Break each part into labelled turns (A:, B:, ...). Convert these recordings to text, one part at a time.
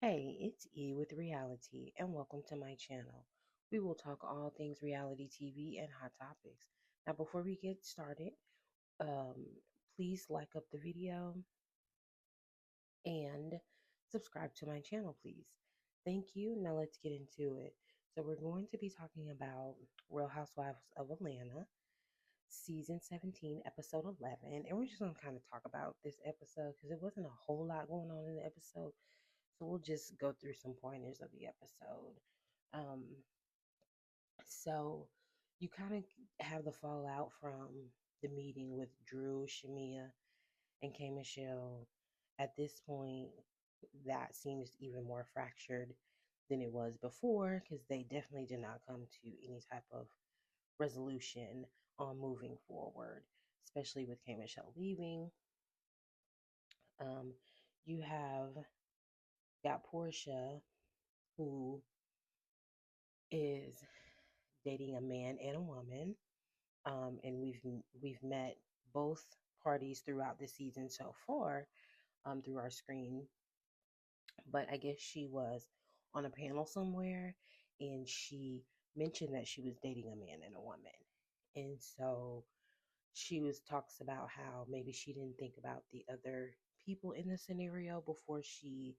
A: Hey, it's E with Reality, and welcome to my channel. We will talk all things reality TV and hot topics. Now, before we get started, um, please like up the video and subscribe to my channel, please. Thank you. Now, let's get into it. So, we're going to be talking about Real Housewives of Atlanta, season 17, episode 11. And we're just going to kind of talk about this episode because it wasn't a whole lot going on in the episode. So we'll just go through some pointers of the episode. Um, so you kind of have the fallout from the meeting with Drew, Shamia, and K Michelle. At this point, that seems even more fractured than it was before because they definitely did not come to any type of resolution on moving forward, especially with K Michelle leaving. Um, you have got Portia, who is dating a man and a woman, and we've met both parties throughout the season so far, through our screen. But I guess she was on a panel somewhere, and she mentioned that she was dating a man and a woman, and so she was talks about how maybe she didn't think about the other people in the scenario before she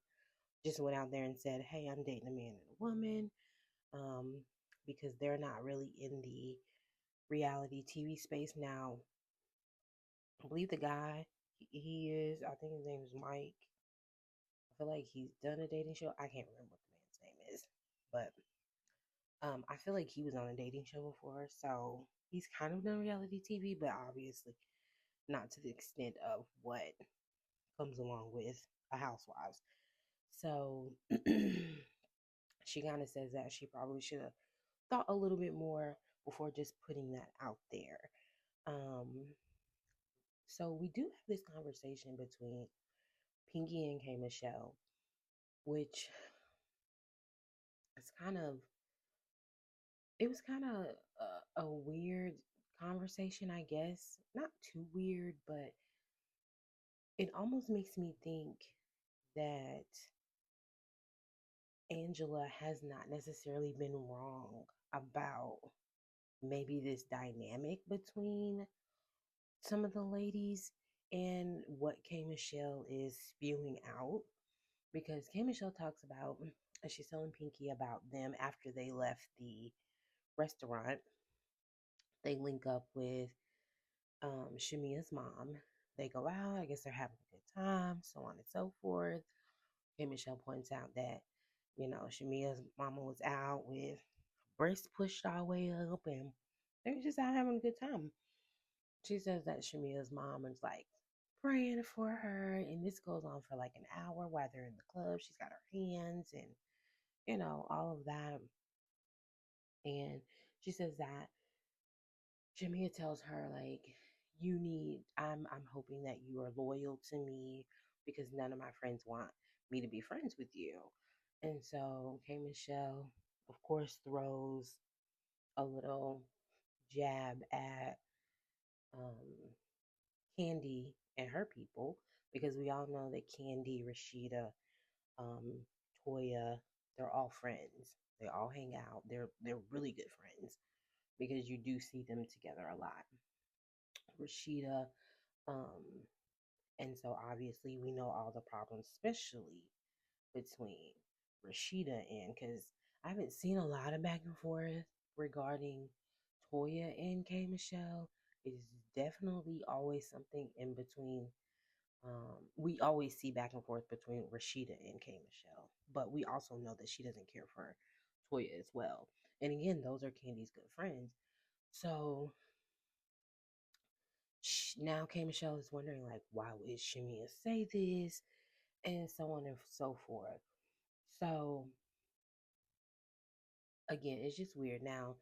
A: just went out there and said, "Hey, I'm dating a man and a woman," um, because they're not really in the reality TV space now. I believe the guy, he is, I think his name is Mike. I feel like he's done a dating show. I can't remember what the man's name is, but I feel like he was on a dating show before, so he's kind of done reality TV, but obviously not to the extent of what comes along with a Housewives. So she kind of says that she probably should have thought a little bit more before just putting that out there. Um, so we do have this conversation between Pinky and K Michelle, which is kind of it was kind of a weird conversation, I guess. Not too weird, but it almost makes me think that Angela has not necessarily been wrong about maybe this dynamic between some of the ladies and what K Michelle is spewing out. Because K Michelle talks about, and she's telling Pinky about them after they left the restaurant. They link up with Shamia's mom. They go out. I guess they're having a good time, so on and so forth. And Michelle points out that, Shamia's mama was out with breasts pushed all the way up, and they were just out having a good time. She says that Shamia's mom is like praying for her, and this goes on for like an hour while they're in the club. She's got her hands and, all of that. And she says that Jamia tells her like, I'm hoping that you are loyal to me because none of my friends want me to be friends with you. And so K Michelle, of course, throws a little jab at um, Candy and her people because we all know that Candy, Rashida, um, Toya, they're all friends. They all hang out. They're really good friends because you do see them together a lot. Rashida, um, and so obviously we know all the problems, especially between Rashida and because I haven't seen a lot of back and forth regarding Toya and K Michelle. It is definitely always something in between. We always see back and forth between Rashida and K Michelle, but we also know that she doesn't care for Toya as well. And again, those are Candy's good friends. So now K Michelle is wondering like, why would Shamia say this, and so on and so forth. So again, it's just weird. Now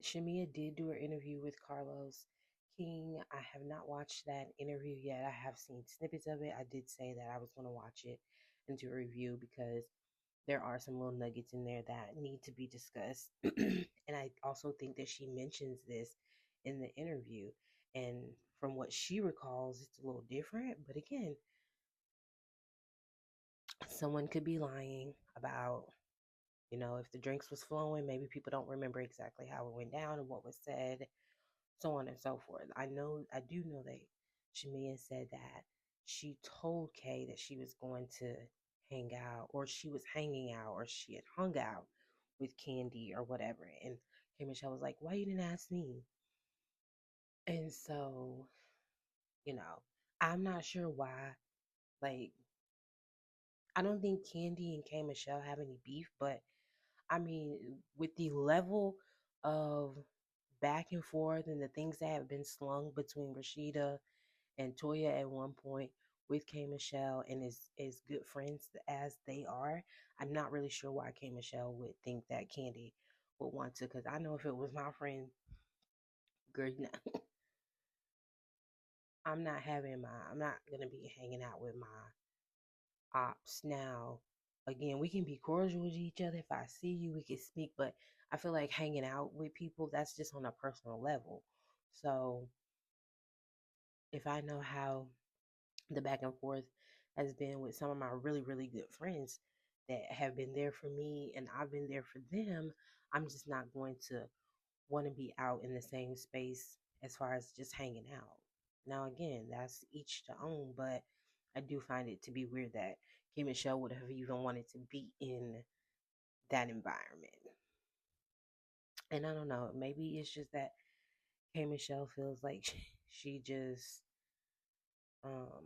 A: Shamia did do her interview with Carlos King. I have not watched that interview yet. I have seen snippets of it. I did say that I was going to watch it and do a review because there are some little nuggets in there that need to be discussed. And I also think that she mentions this in the interview. And from what she recalls, it's a little different. But again, someone could be lying about, if the drinks was flowing, maybe people don't remember exactly how it went down and what was said, so on and so forth. I do know that Shamia said that she told Kay that she was going to hang out, or she was hanging out, or she had hung out with Candy or whatever. And Kay Michelle was like, "Why you didn't ask me?" And so, you know, I'm not sure why. Like, I don't think Candy and Kay Michelle have any beef, but I mean, with the level of back and forth and the things that have been slung between Rashida and Toya at one point with K Michelle and as good friends as they are, I'm not really sure why K Michelle would think that Candy would want to. Because I know if it was my friend, girl, I'm not gonna be hanging out with my ops now. Again, we can be cordial with each other. If I see you, we can speak, but I feel like hanging out with people, that's just on a personal level. So if I know how the back and forth has been with some of my really, really good friends that have been there for me and I've been there for them, I'm just not going to want to be out in the same space as far as just hanging out. Now, again, that's each to own, but I do find it to be weird that Kim and Michelle would have even wanted to be in that environment. And I don't know, maybe it's just that Kim Michelle feels like she just, um,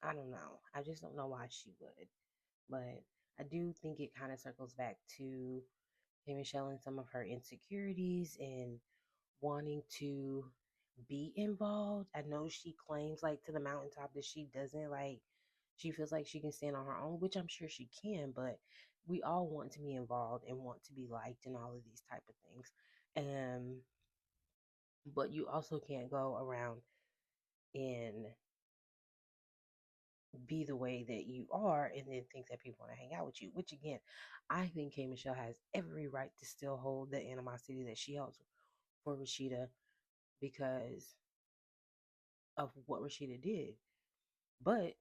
A: I don't know. I just don't know why she would. But I do think it kind of circles back to Kim Michelle and some of her insecurities and wanting to be involved. I know she claims like to the mountaintop that she doesn't like, she feels like she can stand on her own, which I'm sure she can, but we all want to be involved and want to be liked and all of these type of things. And but you also can't go around and be the way that you are and then think that people want to hang out with you, which again, I think K Michelle has every right to still hold the animosity that she holds for Rashida because of what Rashida did. But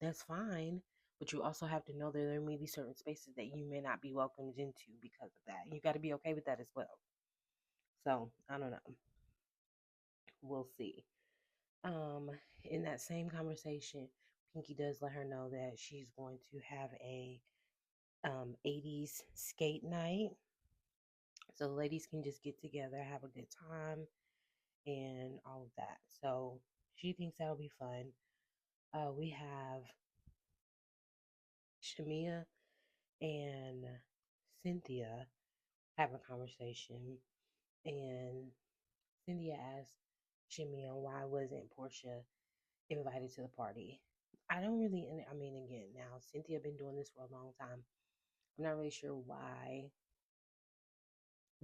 A: that's fine. But you also have to know that there may be certain spaces that you may not be welcomed into because of that. You got to be okay with that as well. So I don't know. We'll see. Um, in that same conversation, Pinky does let her know that she's going to have a 80s skate night. So the ladies can just get together, have a good time, and all of that. So she thinks that'll be fun. We have Shamia and Cynthia have a conversation, and Cynthia asked Shamia why wasn't Portia invited to the party. I don't really, I mean, again, now Cynthia been doing this for a long time. I'm not really sure why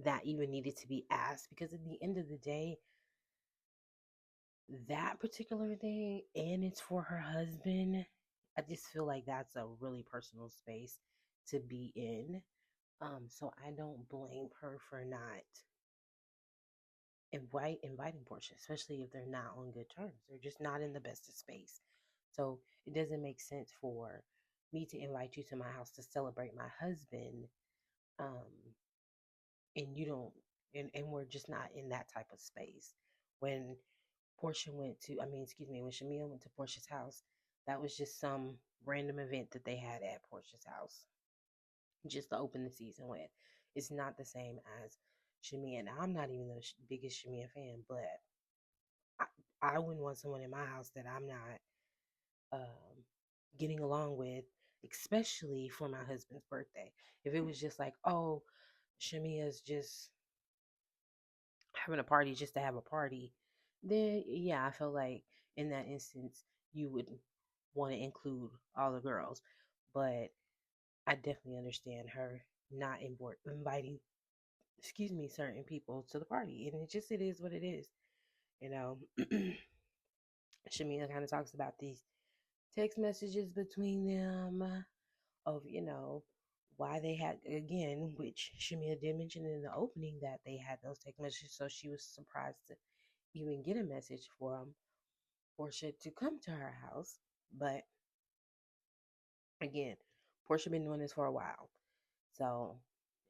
A: that even needed to be asked because at the end of the day, that particular thing, and it's for her husband, I just feel like that's a really personal space to be in. So I don't blame her for not inviting Portia, especially if they're not on good terms. They're just not in the best of space. So it doesn't make sense for me to invite you to my house to celebrate my husband, um, and you don't, and we're just not in that type of space. When Portia went to, I mean, excuse me, when Shamia went to Portia's house, that was just some random event that they had at Portia's house, just to open the season with. It's not the same as Shamia, and I'm not even the biggest Shamia fan, but I, I wouldn't want someone in my house that I'm not getting along with, especially for my husband's birthday. If it was just like, oh, Shamia's just having a party just to have a party, then yeah, I feel like in that instance, you would want to include all the girls. But I definitely understand her not inviting, excuse me, certain people to the party. And it is what it is. You know, Shamia kind of talks about these text messages between them of, why they had, again, which Shamia did mention in the opening that they had those text messages. So she was surprised to even get a message from Portia to come to her house. But Again, Portia been doing this for a while. So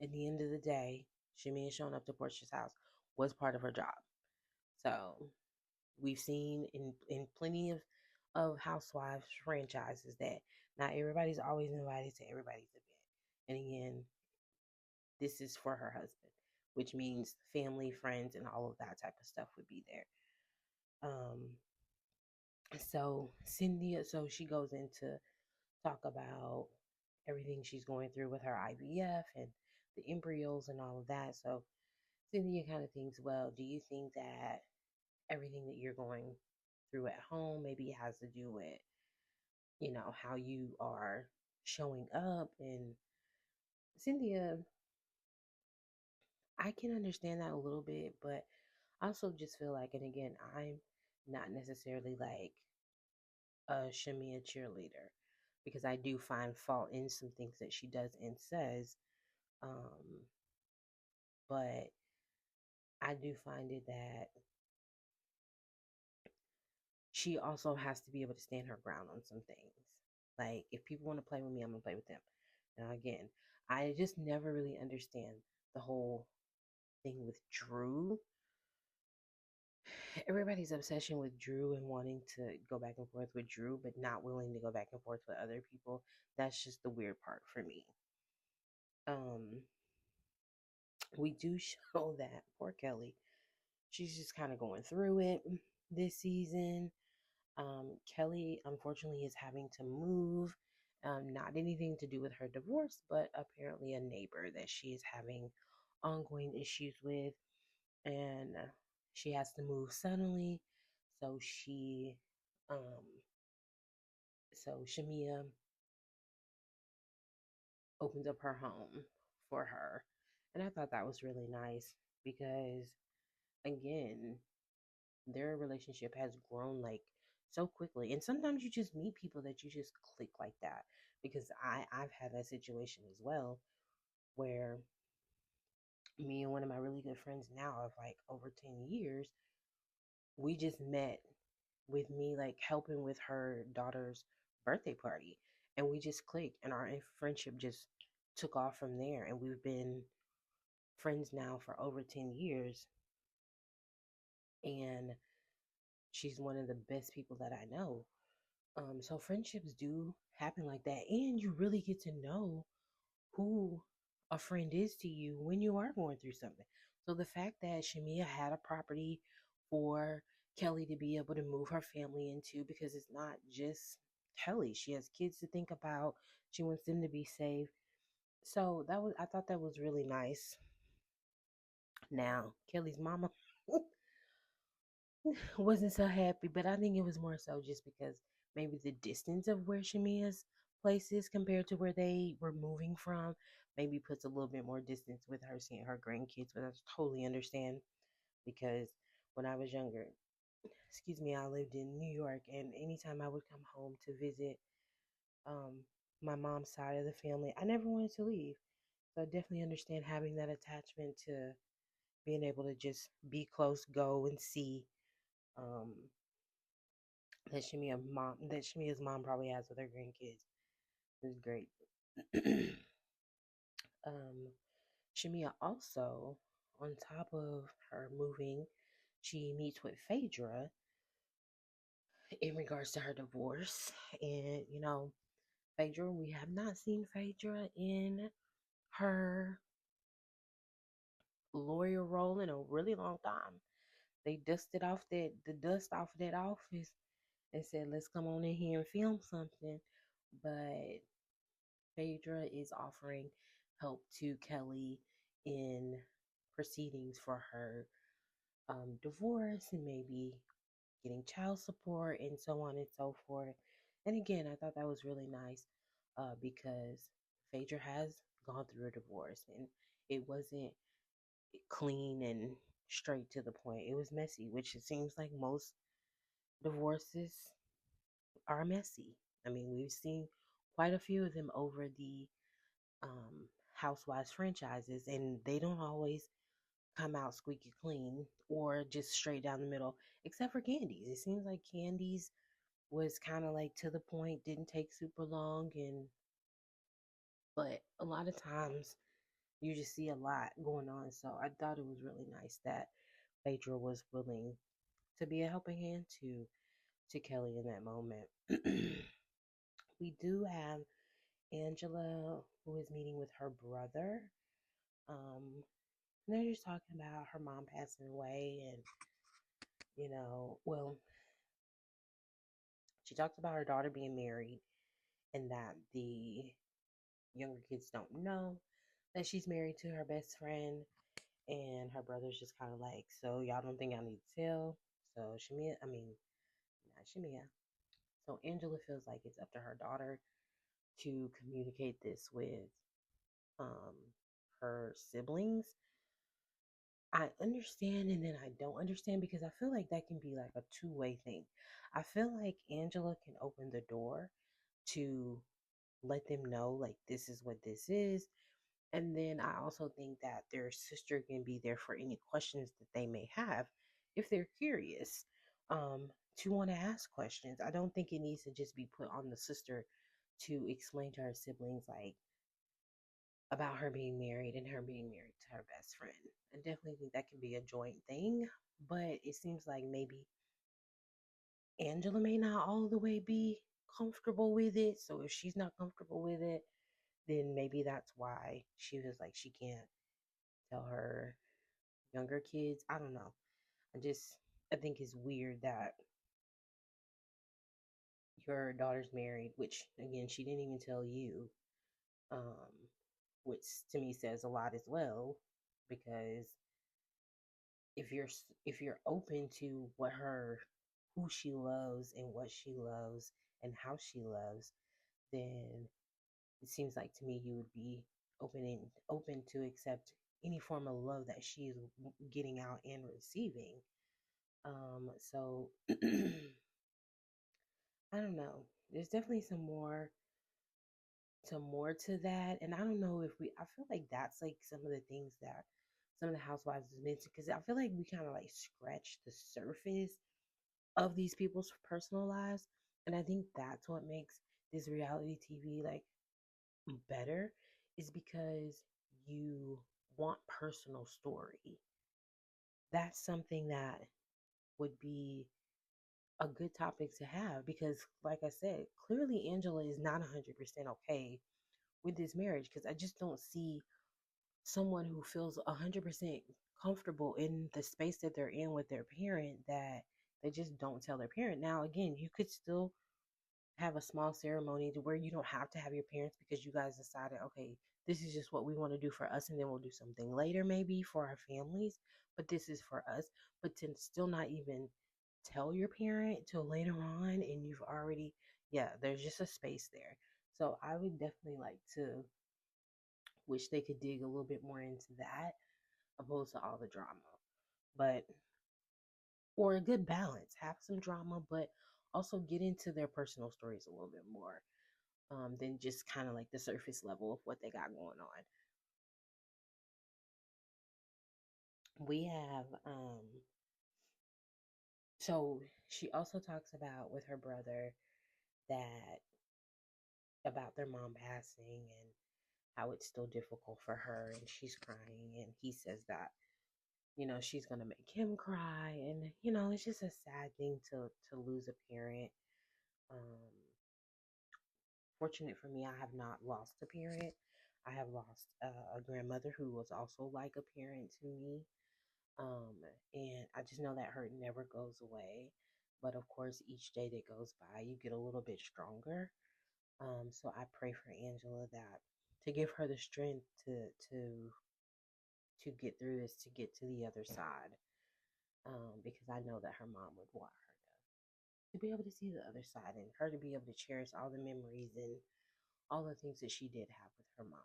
A: at the end of the day, Shamia showing up to Portia's house was part of her job. So we've seen in plenty of Housewives franchises that not everybody's always invited to everybody's event. And again, this is for her husband, which means family, friends, and all of that type of stuff would be there. Um, so Cynthia, so she goes into talk about everything she's going through with her IVF and the embryos and all of that. So Cynthia kind of thinks, well, do you think that everything that you're going through at home maybe has to do with, how you are showing up? And Cynthia, I can understand that a little bit, but I also just feel like, and again, I'm not necessarily like a Shamia cheerleader because I do find fault in some things that she does and says. Um, but I do find it that she also has to be able to stand her ground on some things. Like, if people want to play with me, I'm going to play with them. Now, again, I just never really understand the whole thing with Drew. Everybody's obsession with Drew and wanting to go back and forth with Drew, but not willing to go back and forth with other people. That's just the weird part for me. Um, we do show that poor Kelly, she's just kind of going through it this season. Kelly, unfortunately, is having to move. Not anything to do with her divorce, but apparently a neighbor that she is having ongoing issues with. And she has to move suddenly. So um, so Shamia opens up her home for her. And I thought that was really nice because, again, their relationship has grown like so quickly. And sometimes you just meet people that you just click like that. Because I've had that situation as well where me and one of my really good friends now of like over 10 years, we just met with me like helping with her daughter's birthday party. And we just clicked and our friendship just took off from there. And we've been friends now for over 10 years. And she's one of the best people that I know. So friendships do happen like that, and you really get to know who a friend is to you when you are going through something. So the fact that Shamia had a property for Kelly to be able to move her family into, because it's not just Kelly, she has kids to think about. She wants them to be safe. So I thought that was really nice. Now, Kelly's mama wasn't so happy, but I think it was more so just because maybe the distance of where Shamia's place is compared to where they were moving from maybe puts a little bit more distance with her seeing her grandkids, but I totally understand because when I was younger, excuse me, I lived in New York, and anytime I would come home to visit um, my mom's side of the family, I never wanted to leave. So I definitely understand having that attachment to being able to just be close, go and see. Um, that Shamia's mom probably has with her grandkids. Is great. um, Shamia also, on top of her moving, she meets with Phaedra in regards to her divorce. And, Phaedra, we have not seen Phaedra in her lawyer role in a really long time. They dusted off the dust off of that office and said, let's come on in here and film something. But Phaedra is offering help to Kelly in proceedings for her divorce and maybe getting child support and so on and so forth. And again, I thought that was really nice because Phaedra has gone through a divorce and it wasn't clean and straight to the point. It was messy, which it seems like most divorces are messy. I mean, we've seen quite a few of them over the Housewives franchises, and they don't always come out squeaky clean or just straight down the middle, except for Candy's. It seems like Candy's was kind of like to the point, didn't take super long, and But a lot of times you just see a lot going on. So I thought it was really nice that Phaedra was willing to be a helping hand to Kelly in that moment. We do have Angela who is meeting with her brother. Um, and they're just talking about her mom passing away and well, she talks about her daughter being married and that the younger kids don't know that she's married to her best friend. And her brother's just kind of like, so y'all don't think I need to tell? So Shamia, I mean, not Shamia. So Angela feels like it's up to her daughter to communicate this with um, her siblings. I understand and then I don't understand because I feel like that can be like a two-way thing. I feel like Angela can open the door to let them know, like, this is what this is. And then I also think that their sister can be there for any questions that they may have if they're curious, to want to ask questions. I don't think it needs to just be put on the sister to explain to her siblings, like, about her being married and her being married to her best friend. I definitely think that can be a joint thing, but it seems like maybe Angela may not all the way be comfortable with it. So if she's not comfortable with it, then maybe that's why she was like she can't tell her younger kids. I don't know. I think it's weird that your daughter's married, which again she didn't even tell you, um, which to me says a lot as well, because if you're open to who she loves and what she loves and how she loves, then it seems like to me you would be open to accept any form of love that she's getting out and receiving. So I don't know. There's definitely some more to that, and I don't know if we. I feel like that's like some of the things that some of the housewives is mentioned because I feel like we kind of like scratch the surface of these people's personal lives, and I think that's what makes this reality TV like better is because you want personal story. That's something that would be a good topic to have because, like I said, clearly Angela is not 100% okay with this marriage because I just don't see someone who feels 100% comfortable in the space that they're in with their parent that they just don't tell their parent. Now, again, you could still have a small ceremony to where you don't have to have your parents because you guys decided, okay, this is just what we want to do for us, and then we'll do something later maybe for our families, but this is for us. But to still not even tell your parent till later on, and you've already, yeah, there's just a space there. So I would definitely like to wish they could dig a little bit more into that opposed to all the drama. But or a good balance, have some drama, but also get into their personal stories a little bit more than just kind of like the surface level of what they got going on. We have, so she also talks about with her brother that about their mom passing and how it's still difficult for her and she's crying. And he says that, she's going to make him cry. And, it's just a sad thing to lose a parent. Um, Fortunate for me, I have not lost a parent. I have lost a grandmother who was also like a parent to me. Um, and I just know that hurt never goes away. But of course, each day that goes by, you get a little bit stronger. So I pray for Angela that to give her the strength to get through this, to get to the other side. Because I know that her mom would want her to be able to see the other side and her to be able to cherish all the memories and all the things that she did have with her mom.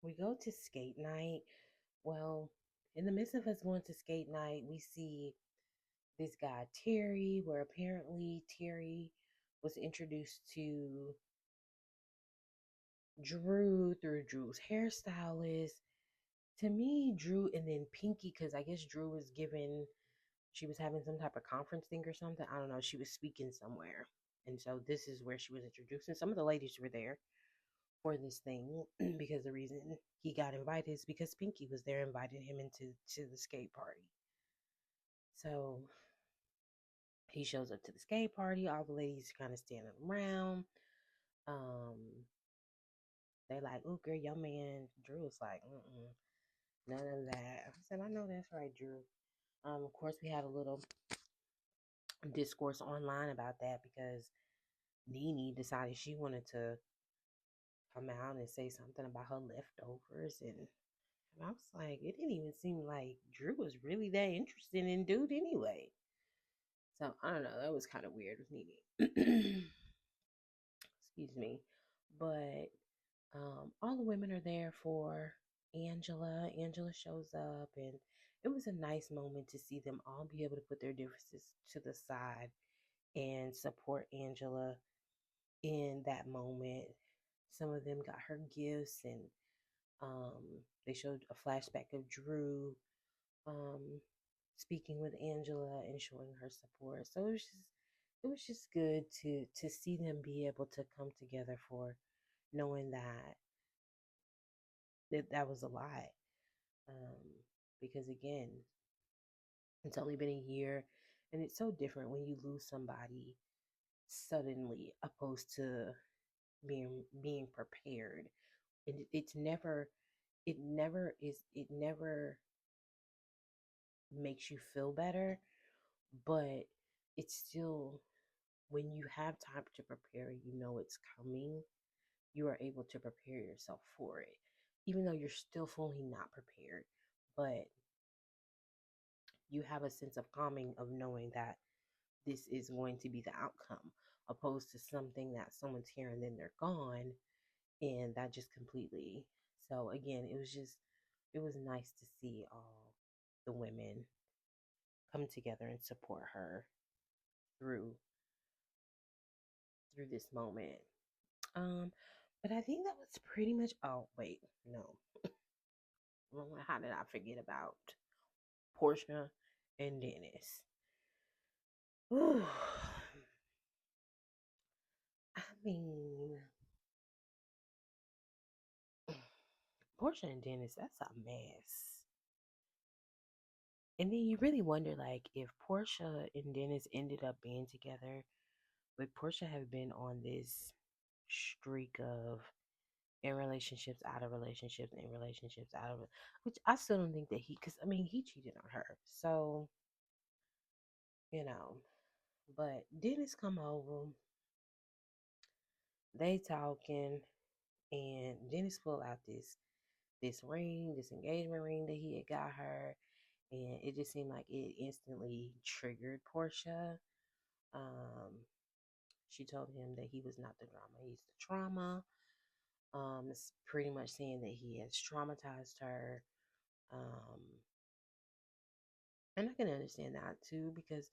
A: We go to skate night. Well, in the midst of us going to skate night, we see this guy, Terry, where apparently Terry was introduced to Drew through Drew's hairstylist. To me, Drew and then Pinky, because I guess Drew was given, she was having some type of conference thing or something. I don't know. She was speaking somewhere. And so this is where she was introduced. And some of the ladies were there for this thing because the reason he got invited is because Pinky was there inviting him to the skate party. So he shows up to the skate party. All the ladies kind of standing around. Um, they like, "Ooh, girl, your man Drew was like, none of that." I said, "I know that's right, Drew." Of course, we had a little discourse online about that because Nene decided she wanted to come out and say something about her leftovers, and I was like, it didn't even seem like Drew was really that interested in dude anyway. So I don't know, that was kind of weird with Nene. Excuse me, but all the women are there for Angela. Angela shows up, and it was a nice moment to see them all be able to put their differences to the side and support Angela in that moment. Some of them got her gifts, and um, they showed a flashback of Drew um, speaking with Angela and showing her support. So it was just good to see them be able to come together for knowing that was a lie. Um, because again, it's only been a year, and it's so different when you lose somebody suddenly opposed to being prepared. And it never makes you feel better, but it's still, when you have time to prepare, you know it's coming, you are able to prepare yourself for it, even though you're still fully not prepared. But you have a sense of calming of knowing that this is going to be the outcome, opposed to something that someone's here and then they're gone, and that just completely. So again, it was nice to see all the women come together and support her through this moment. But I think that was pretty much. Oh wait, no. How did I forget about Portia and Dennis? Ooh, I mean, Portia and Dennis, that's a mess. And then you really wonder, like, if Portia and Dennis ended up being together, would Portia have been on this streak of in relationships, out of relationships, in relationships, out of, which I still don't think that because I mean, he cheated on her. So, you know, but Dennis come over, they talking, and Dennis pull out this ring, this engagement ring that he had got her, and it just seemed like it instantly triggered Portia. Um, she told him that he was not the drama, he's the trauma. It's pretty much saying that he has traumatized her. Um, and I can understand that too, because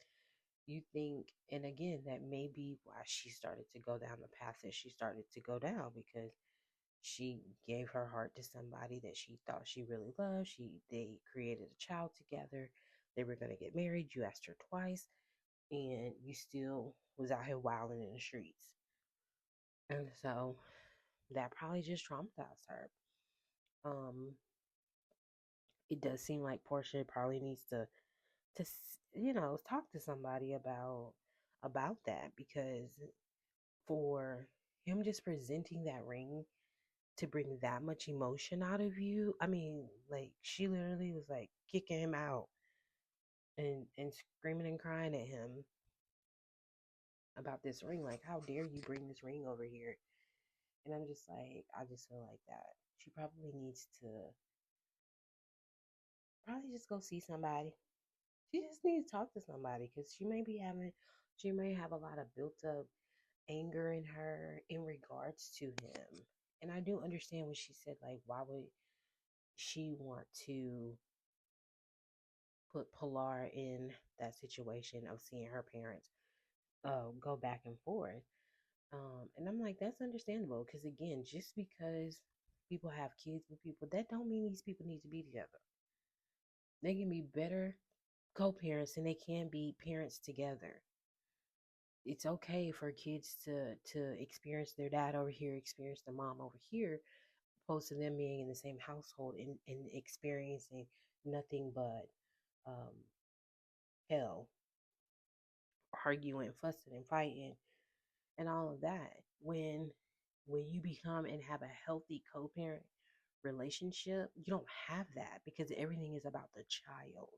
A: you think, and again, that may be why she started to go down the path that she started to go down, because she gave her heart to somebody that she thought she really loved. They created a child together. They were gonna get married. You asked her twice, and you still was out here wilding in the streets. And so that probably just traumatized her. Um, it does seem like Portia probably needs to talk to somebody about that, because for him just presenting that ring to bring that much emotion out of you. I mean, like, she literally was like kicking him out and screaming and crying at him about this ring. Like, how dare you bring this ring over here? And I'm just like, I just feel like that. She probably needs to probably just go see somebody. She just needs to talk to somebody, because she may have a lot of built up anger in her in regards to him. And I do understand what she said, like, why would she want to put Pilar in that situation of seeing her parents go back and forth. And I'm like, that's understandable, because again, just because people have kids with people, that don't mean these people need to be together. They can be better co-parents than they can be parents together. it's okay for kids to experience their dad over here, experience their mom over here, opposed to them being in the same household and experiencing nothing but um, hell, arguing, fussing, and fighting, and all of that. When you become and have a healthy co-parent relationship, you don't have that because everything is about the child.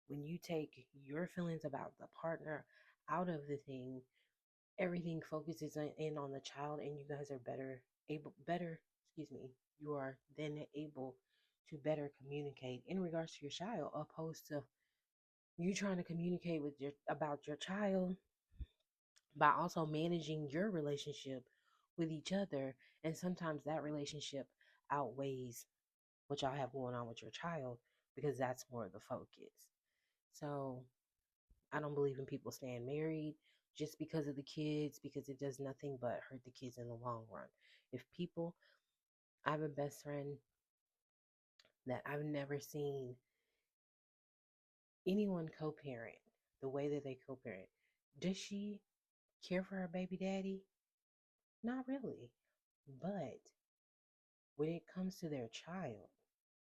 A: When you take your feelings about the partner out of the thing, everything focuses in on the child, and you guys are better, excuse me, you are then able to better communicate in regards to your child, opposed to you trying to communicate with your about your child by also managing your relationship with each other. And sometimes that relationship outweighs what y'all have going on with your child because that's more of the focus. So I don't believe in people staying married just because of the kids, because it does nothing but hurt the kids in the long run. If people, I have a best friend that I've never seen anyone co parent the way that they co parent. Does she care for her baby daddy? Not really. But when it comes to their child,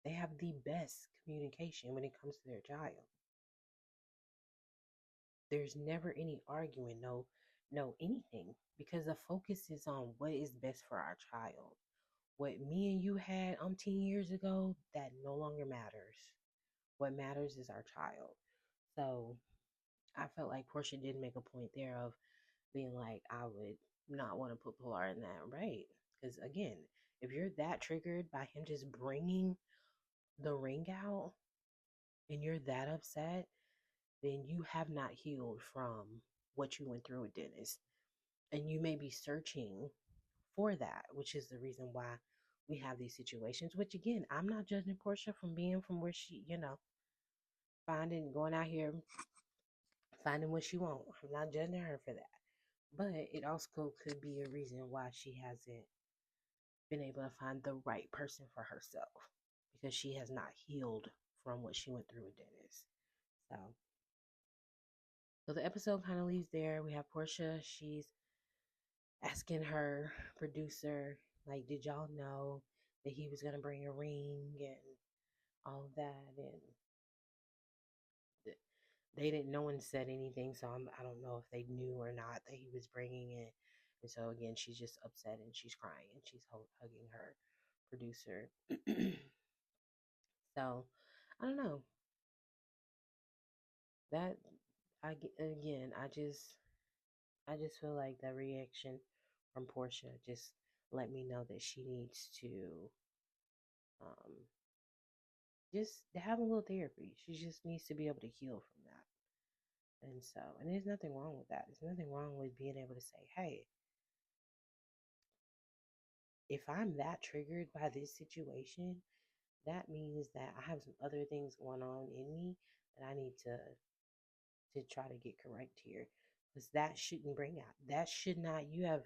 A: they have the best communication when it comes to their child. There's never any arguing, no anything, because the focus is on what is best for our child. What me and you had 10 years ago, that no longer matters. What matters is our child. So I felt like Portia did make a point there of being like, I would not want to put Pilar in that, right? Because again, if you're that triggered by him just bringing the ring out and you're that upset, then you have not healed from what you went through with Dennis. And you may be searching for that, which is the reason why we have these situations. Which again, I'm not judging Portia from being from where she, going out here, finding what she wants. I'm not judging her for that. But it also could be a reason why she hasn't been able to find the right person for herself because she has not healed from what she went through with Dennis. So, so the episode kind of leaves there. We have Portia. She's asking her producer, like, did y'all know that he was gonna bring a ring and all of that? And they didn't. No one said anything, so I don't know if they knew or not that he was bringing it. And so again, she's just upset and she's crying and she's hugging her producer. So I don't know that again. I just feel like that reaction from Portia just let me know that she needs to um, just have a little therapy. She just needs to be able to heal from that. And so, and there's nothing wrong with that. There's nothing wrong with being able to say, hey, if I'm that triggered by this situation, that means that I have some other things going on in me that I need to try to get correct here. Because that shouldn't bring out. That should not. You have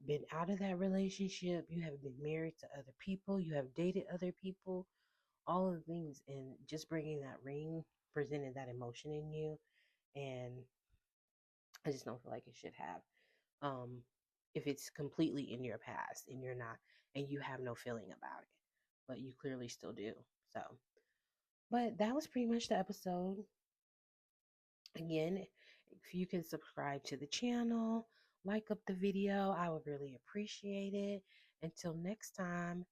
A: been out of that relationship. You have been married to other people. You have dated other people. All of the things, and just bringing that ring presented that emotion in you, and I just don't feel like it should have. Um, if it's completely in your past and you're not, and you have no feeling about it, but you clearly still do. So, but that was pretty much the episode. Again, if you can subscribe to the channel, like up the video, I would really appreciate it. Until next time,